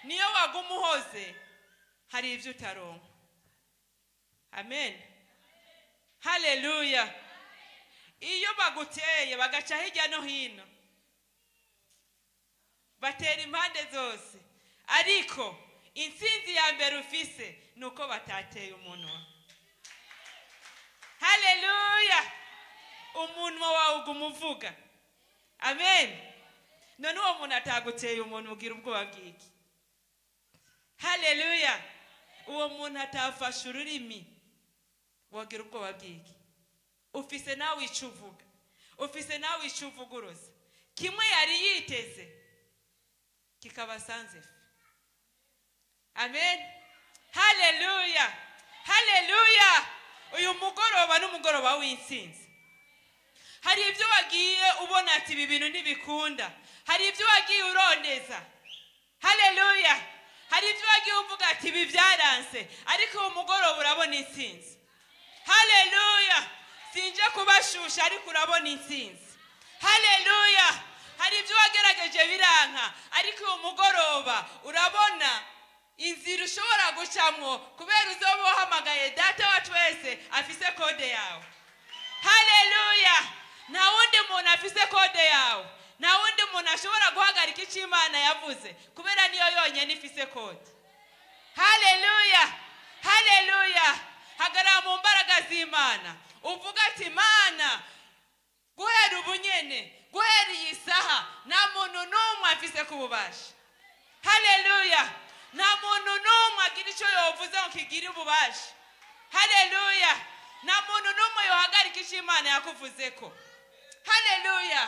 niyo wagumuhoze hari ivyo utaronka. Amen. Haleluya. Iyo baguteye bagaca hirya no hino batera impande zose, ariko intsinzi ya mbere ufise nuko batateye umunwa. Haleluya. Umunwa wawe ugumuvuga. Amen. None uwo muntu ataguteye umuntu ugira ubwoba bwiki? Haleluya. Uwo muntu atafasha ururimi wagira ubwoba bwiki? Ufise nawe icuvuga, ufise nawe icuvuguruza, kimwe yari yiteze kikabasanze. Amen. Haleluya. Haleluya. Uyu mugoroba n'umugoroba w'intsinzi. Hari ibyo wagiye ubona ati ibi bintu ntibikunda, hari ibyo wagiye urondeza. Haleluya. Hari ibyo wagiye uvuga ati ibi byaranse, ariko uyu mugoroba urabona intsinzi. Haleluya. Sinje kubashusha ariko urabona intsinzi. Haleluya. Hari ibyo wagerageje biranka, ariko uyu mugoroba urabona inzira ushobora gucamwo kubera uzoba wahamagaye data wa twese afise kode yawe. Haleluya. Nta wundi muntu afise kode yawe, nta wundi muntu ashobora guhagarika icyo Imana yavuze kubera niyo yonyine ifise kode. Haleluya. Haleluya. Hagarara mu mbaraga z'Imana uvuga ati Mana, guhera ubunyene, guhera iyi saha nta muntu n'umwe afise kububasha. Haleluya. Nta muntu n'umwe agira icyo yovuze ngo kigire ububasha. Haleluya. Nta muntu n'umwe yohagarika icyo Imana yakuvuzeko. Haleluya.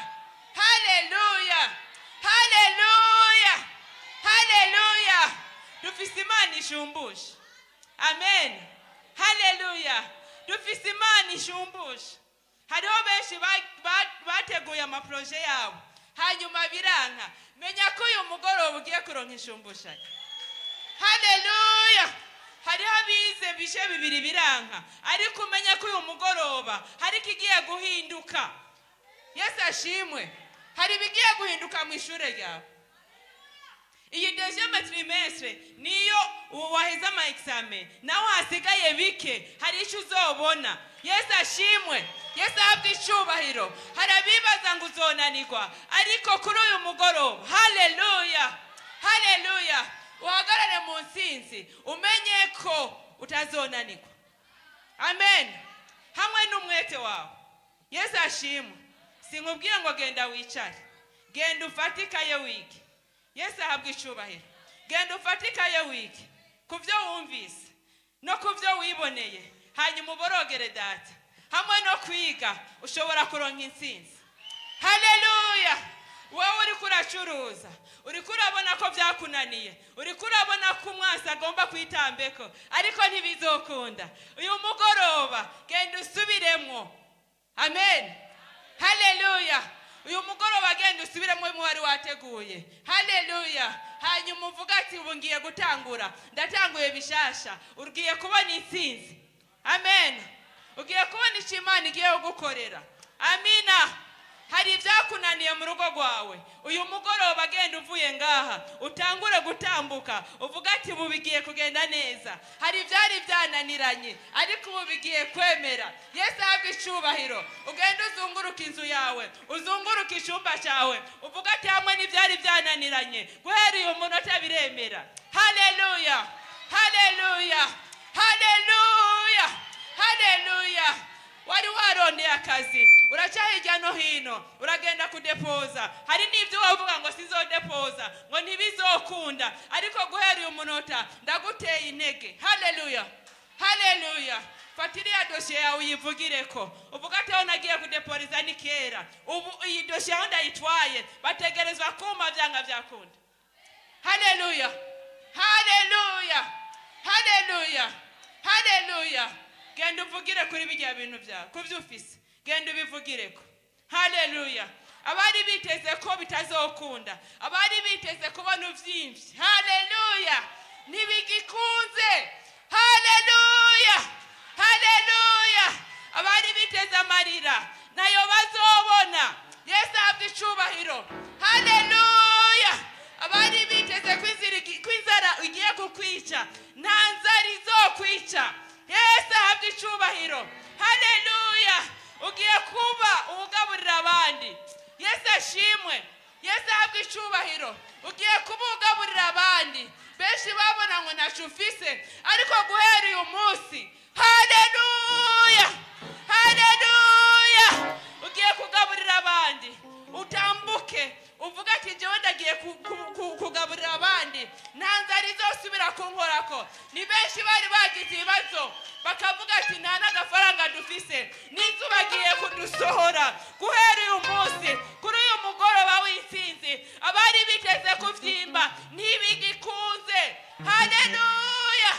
Haleluya. Haleluya. Haleluya. Dufise Imana ishumbusha. Amen. Haleluya. Dufise Imana ishumbusha. Hariho benshi bateguye amaproje yabo hanyuma biranka. Menya ko uyu mugoroba ugiye kuronka ishumbusha. Haleluya. Hariho abize bishe bibiri biranka, ariko umenya ko uyu mugoroba hari kigiye guhinduka. Yesu ashimwe. Hari bigiye guhinduka mu ishure ryawe. Iyi deuxième trimestre niyo waheza ama examen, naho hasigaye bike, hari icyo uzobona. Yesu ashimwe. Yesu ahabwe icyubahiro. Hari abibaza ngo uzonanirwa, ariko kuri uyu mugoroba, haleluya, haleluya, uhagarare mu ntsinzi umenye ko utazonanirwa. Amen. Hamwe n'umwete wawe. Yesu ashimwe. Sinkubwiye ngo genda wicare, genda ufatikaye wiki. Yesu ahabwe icyubahiro. Genda ufatikaye wiki kuvyo wumvise no kuvyo wiboneye, hanyuma uborogere data. Hamwe no kwiga ushobora kuronka intsinzi. Haleluya. Wewe uri kuracuruza, uri kurabona ko byakunaniye, uri kurabona ko umwasi agomba kwitambeko, ariko ntibizokunda. Uyu mugoroba genda usubiremwo. Amen. Haleluya. Uyu mugoroba genda usubiremwo mu wari wateguye. Haleluya. Hanyuma uvuga ati ubu ngiye gutangura, ndatanguye bishasha. Ugiye kubona intsinzi. Amen. Ugiye kubona icyo Imana igiye gukorera. Amina. Hari ibyakunaniye mu rugo rwawe, uyu mugoroba genda uvuye ngaha utangure gutambuka, uvuga ati ubu bigiye kugenda neza. Hari ibyari byananiranye, ariko ubu bigiye kwemera. Yesu ahabwe icyubahiro. Ugenda uzunguruka inzu yawe, uzunguruka icyumba cyawe, uvuga ati hamwe n'ibyari byananiranye, guhera uyu munota biremera. Haleluya. Haleluya. Haleluya. Haleluya. Wari warondeye akazi, uraca hirya no hino, uragenda kudepoza. Hari n'ibyo wavuga ngo sizodepoza, ngo ntibizokunda, ariko guhera uyu munota ndaguteye intege. Haleluya. Haleluya. Fatiriya dosiye yawe uyivugireko, uvuga ati aho nagiye kudeporiza ni kera, ubu iyi dosiye aho ndayitwaye bategerezwa kuma byanga byakunda. Haleluya. Haleluya. Haleluya. Haleluya. Genda uvugire kuri bijya bintu byawe, kuvyufise genda ubivugireko. Haleluya. Abari biteze ko bitazokunda, abari biteze kubona uvyimvye, haleluya, ntibigikunze. Haleluya. Haleluya. Abari biteze amarira nayo bazobona. Yesu ahabwe icyubahiro. Haleluya. Abari biteze kwinzira benshi babona ngo nashufise ariko guhera uyu munsi haleluya haleluya ugiye kugaburira abandi utambuke uvuga ati jewe ndagiye kugaburira abandi nta nzara izosubira kunkorako. Ni benshi bari bagize ibibazo bakavuga ati nta n'agafaranga dufise n'inzu bagiye kudusohora. Guhera uyu munsi kuri uyu mugoroba w'intsinzi abari biteze kuvyimba ntibigikunze. Haleluya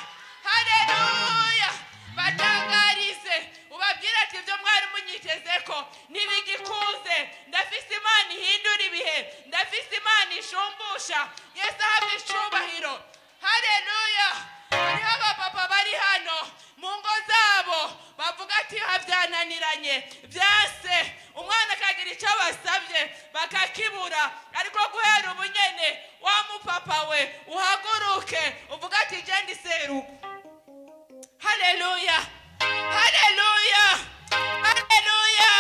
haleluya. Batangarize ubabwira ati ibyo mwari munyitezeko ntibigikunze. Ndafise Imana ihindura ibihe, ndafise Imana ishumbusha. Yesu ahabwe icubahiro. Haleluya. Hariho abapapa bari hano mu ngo zabo bavuga ati habyananiranye byase umwana akagira icyo basabye bakakibura, ariko guhera ubu nyene wa mupapa we uhaguruke uvuga ati je ndi seruko. Haleluya haleluya haleluya.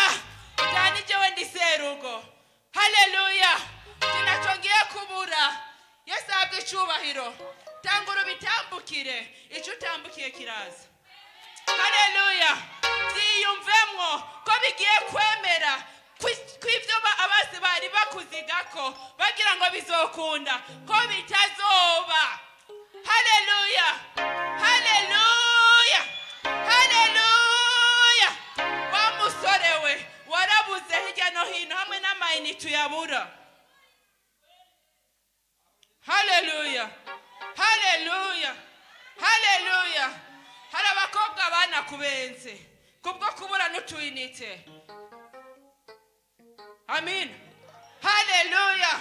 Utani jewe ndi seruko. Haleluya. Tinachongiye kubura. Yesu ahabwe icubahiro. Tangura bitambukire icyo utambukiye kiraza. Haleluya. Ziyumvemwo ko bigiye kwemera kw'ibyo abasi bari bakuzigako bagira ngo bizokunda ko bitazoba. Haleluya haleluya haleluya. Wa musore we warabuze hirya no hino hamwe n'amayinite tuyabura. Haleluya haleluya haleluya. Hari abakobwa banakubenze kubwo kubura n'utuyinite. Amen. Haleluya.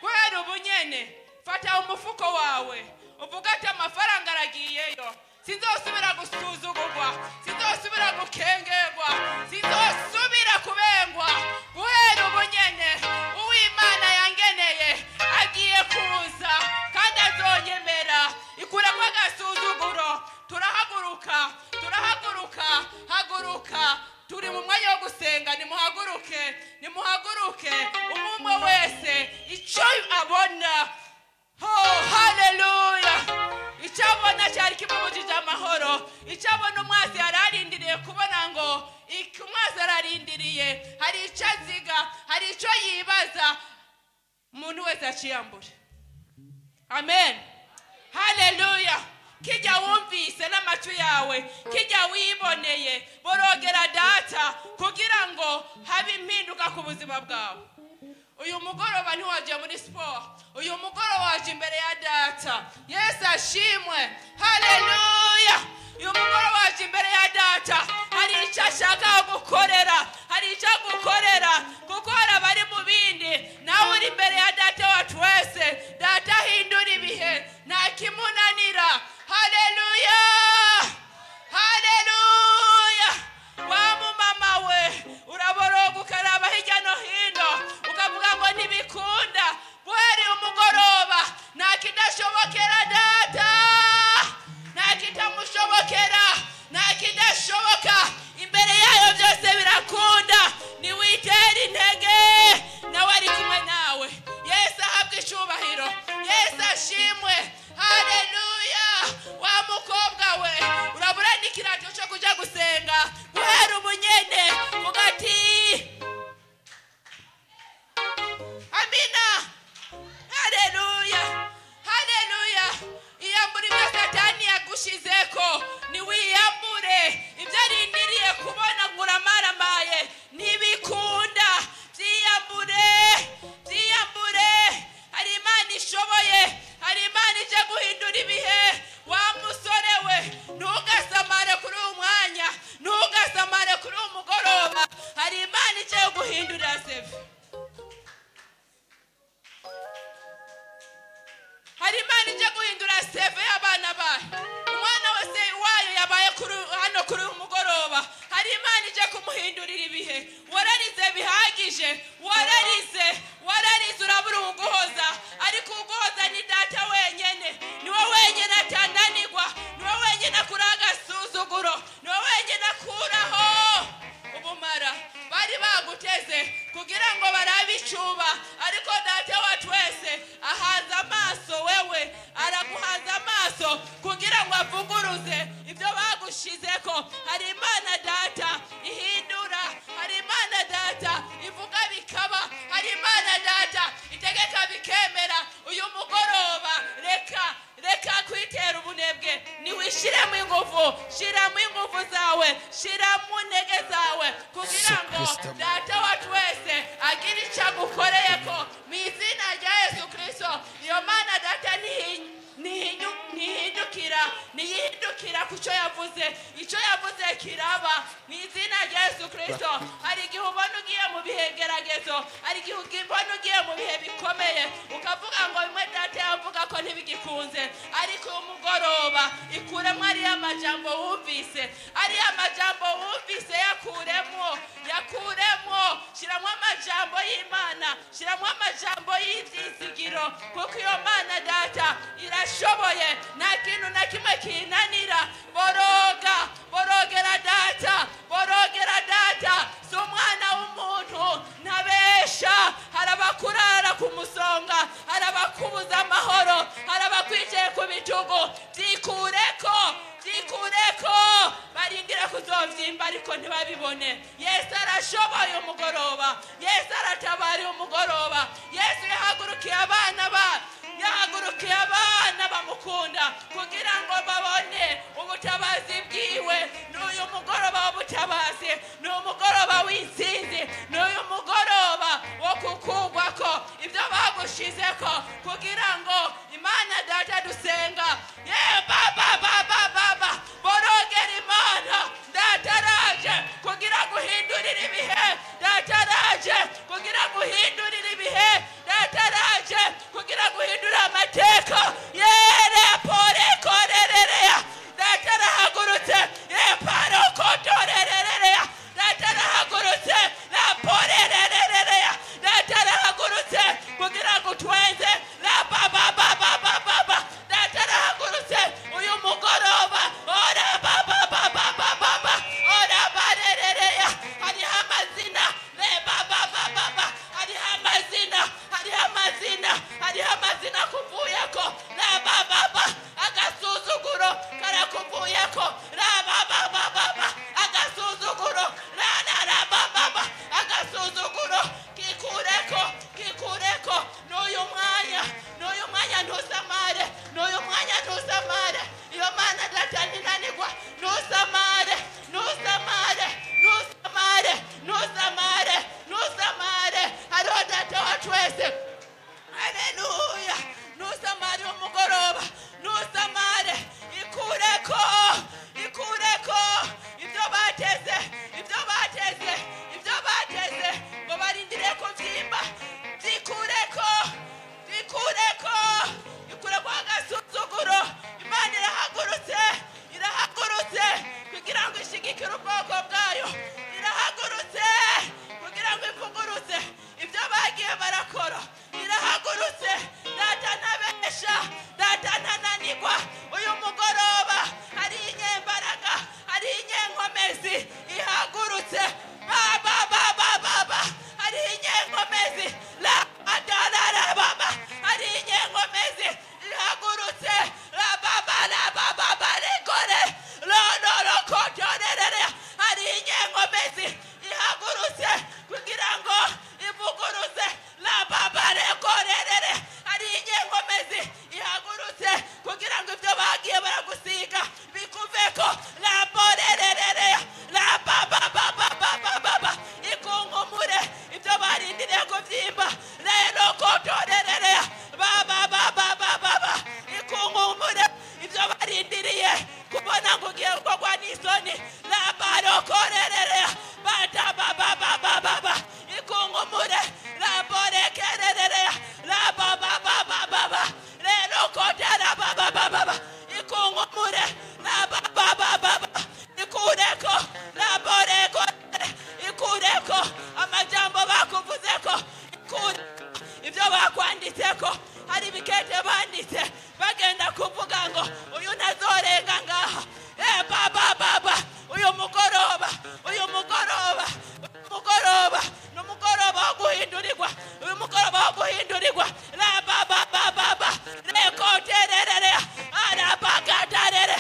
Guhera ubu nyene fata umufuko wawe uvuga ati amafaranga aragiyeyo, sinzosubira gusuzugurwa, sinzosubira gukengerwa, sinzosubira kubengwa. Guhera ubu nyene uw'Imana yangeneye agiye kuza kandi azonyemera ikura kwa gasuzuguro. Turahaguruka turahaguruka haguruka. Turi mu mwanya wo gusenga. Nimuhaguruke nimuhaguruke umwe wese icyo abona. Oh haleluya. Icyo abona cyari kimubujije amahoro, icyo abona umwazi yararindiriye kubona ngo umwazi ararindiriye, hari icyo aziga, hari icyo yibaza. Umuntu wese aciyambure. Amen. Haleluya. Kijya wumvise n'amatu yawe, kijya wiboneye, borogera data kugira ngo habe impinduka ku buzima bwawe. Uyu mugoroba ntiwaje muri sport, uyu mugoroba waje imbere ya data. Yesu ashimwe. Haleluya. Uyu mugoroba waje imbere ya data. Hari icyo ashaka gukorera, hari icyo gukorera kuko hari abari mu bindi. Nawe uri imbere ya data wacu wese. Data hindura ibihe nta kimunanira. Haleluya haleluya. Wa mumama we uraboroga ukaraba hirya no hino ukavuga ngo ntibikunda. Guhera umugoroba nta kidashobokera data, nta kitamushobokera, nta kidashoboka. Imbere yayo byose birakunda. Niwitere intege nawe ari kumwe nawe. Yesu ahabwe icubahiro. Yesu ashimwe. Haleluya. Wa mukobwa we urabura n'ikirato cyo kuja gusenga. Guhera ubu nyene vuga ati amina. Haleluya haleluya. Iyambure ibyo Satani yagushizeko niwiyambure. Ibyo arindiriye kubona nguramaramaye ntibikunda. Byiyambure byiyambure. Hari Imana ishoboye, hari Imana ije guhindura ibihe. Wa musore we ntugasamare kuri uyu mwanya, ntugasamare kuri uyu mugoroba. Hari Imana ije guhindura seve. Hari Imana ije guhindura seve y'abana bayo. Umwana wese wayo yabaye hano kuri uyu mugoroba. Hari Imana ije kumuhindurira ibihe. Wararize bihagije, wararize urabura uguhoza, ariko uguhoza ni data wenyene. Niwe wenyene atananirwa, niwe wenyene akura agasuzuguro, niwe wenyene akuraho ubumara bari baguteze kugira ngo bavuguruze ibyo bagushizeko. Hari Imana data ihindura, hari Imana data ivuga bikaba, hari Imana data itegeka bikemera. Uyu mugoroba reka kwitera ubunebwe, niwishiremo ingufu, shiramo ingufu zawe, shiramo intege zawe, kugira ngo data wacu wese agire icyo agukoreyeko mu izina rya Yesu Kristo. Iyo Mana data niyihindukira ku cyo yavuze, icyo yavuze kiraba mu izina rya Yesu Kristo. Hari igihe ubona ugiye mu bihegeragezo, hari igihe ubona ugiye mu bihe bikomeye, ukavuga ngo bimwe data yavuga ko ntibigikunze, ariko umugoroba ikuremo ariya majambo wumvise, ariya majambo wumvise yakuremo, shiramo amajambo y'Imana, shiramo amajambo y'ibyizigiro, kuko iyo Mana data irashoboye, nta kintu na kimwe kinanira. Borogera data, si umwana w'umuntu ntabesha. Hari abakurara ku musonga, hari abakubuza amahoro, hari abakwicaye ku bitugu. Byikureko barindira kuzovyimba ariko ntibabibone. Yesu arashoboye umugoroba, Yesu aratabari umugoroba. Yesu yahagurukiye abana bamukunda kugira ngo babone ubutabazi bwiwe. N'uyu mugoroba w'ubutabazi, ni umugoroba w'intsinzi, ni uyu mugoroba wo kukugwako ibyo bagushizeko, kugira ngo Imana data dusenga. Baba borogera Imana data araje kugira guhindurira ibihe, data araje kugira guhindurira ibihe, data araje kugira guhindura amateka. Data arahagurutse, data arahagurutse, data arahagurutse kugira ngo twenze. Data arahagurutse uyu mugoroba. Hariho amazina kuvuyeko. Agasuzuguro karakuvuyeko. Agasuzuguro agasuzuguro kikureko. N'uyu mwanya ntusamare, iyo Mana data ninanigwa. Ntusamare. Hariho data wacu wese. Haleluya. Ntusamare umugoroba, ntusamare. Ikureko ibyo bateze ngo barindire kuvyimba. Ikureko agasuzuguro. Imana irahagurutse kugira ngo ishigikire ubwoko bwayo, irahagurutse kugira ngo ivugurutse ibyo bagiye barakora, irahagurutse. Data ntabesha, data ntananigwa. Uyu mugoroba hari inyembaraga, hari inyenkomezi ihagurutse. Hari inyenkomezi hari inyenkomezi ihagurutse. Hari inyenkomezi ihagurutse kugira ngo ivuguruze. Hari inyenkomezi ihagurutse kugira ngo ibyo bagiye baragusiga bikuveko. Ikunkumure ibyo barindiriye kuvyimba. Ikunkumure ibyo barindiriye kubona ngo ugiye gukorwa n'isoni. Ikunkumure ikureko amajambo bakuvuzeko. Ibyo bakwanditseko, hari bikete banditse bagenda kuvuga ngo uyu nazorenga ngaha. Uyu mugoroba n'umugoroba wo guhindurirwa. Uyu mugoroba wo guhindurirwa. Rekoterere arabagatarere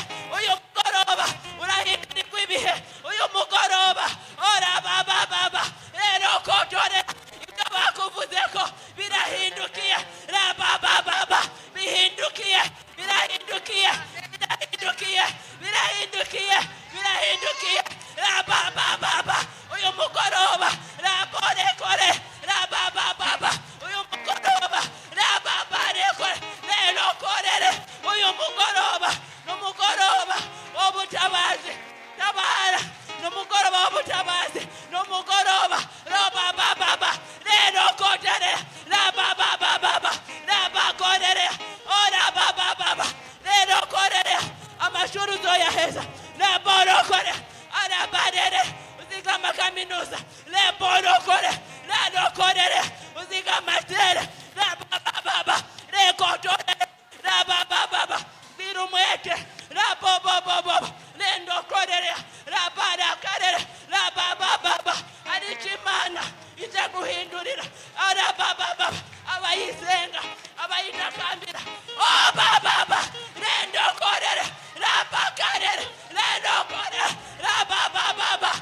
reke rabobobobo lendo korere rabara karere rabababa arichimana ije guhindurira arabababa abayisenga abayinakambira oh baba lendo korere rabakarere lendo korere rabababa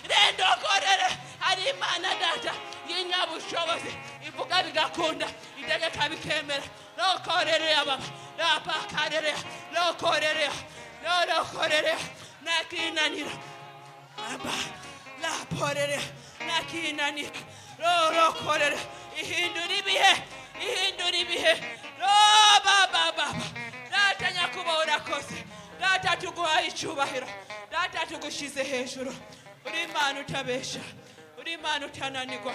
lendo korere ari Imana data yinyabushobozi ivuga bigakunda itegeka bikemera lokorere ababa rabakarere lokorere nakinanira aba la porere nakinanira lokorere ihindura ibihe baba data nyakuba urakoze data tuguhaye icyubahiro data tugushize hejuru uri Imana utabesha uri Imana utananirwa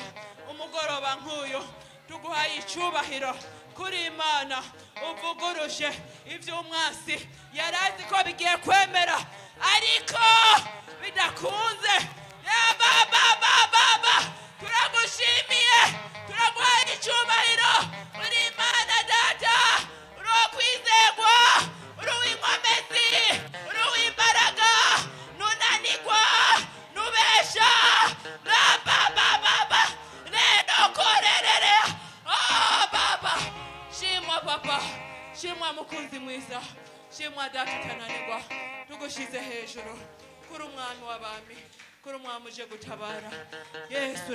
umugoroba nk'uyu tuguhaye icyubahiro kuri Imana uvuguruje iby'umwasi yarazi ko bigiye kwemera ariko bidakunze baba turagushimiye turaguhaye icyubahiro uri Imana data uri ukwizerwa uri uw'inkomezi uri uw'imbaraga nunanirwa nubesha baba rero korerere oh baba shimwa papa shimwa mukunzi mwiza shimwa data utananirwa tugushize hejuru kuri umwami w'abami kuri umwami uje gutabara Yesu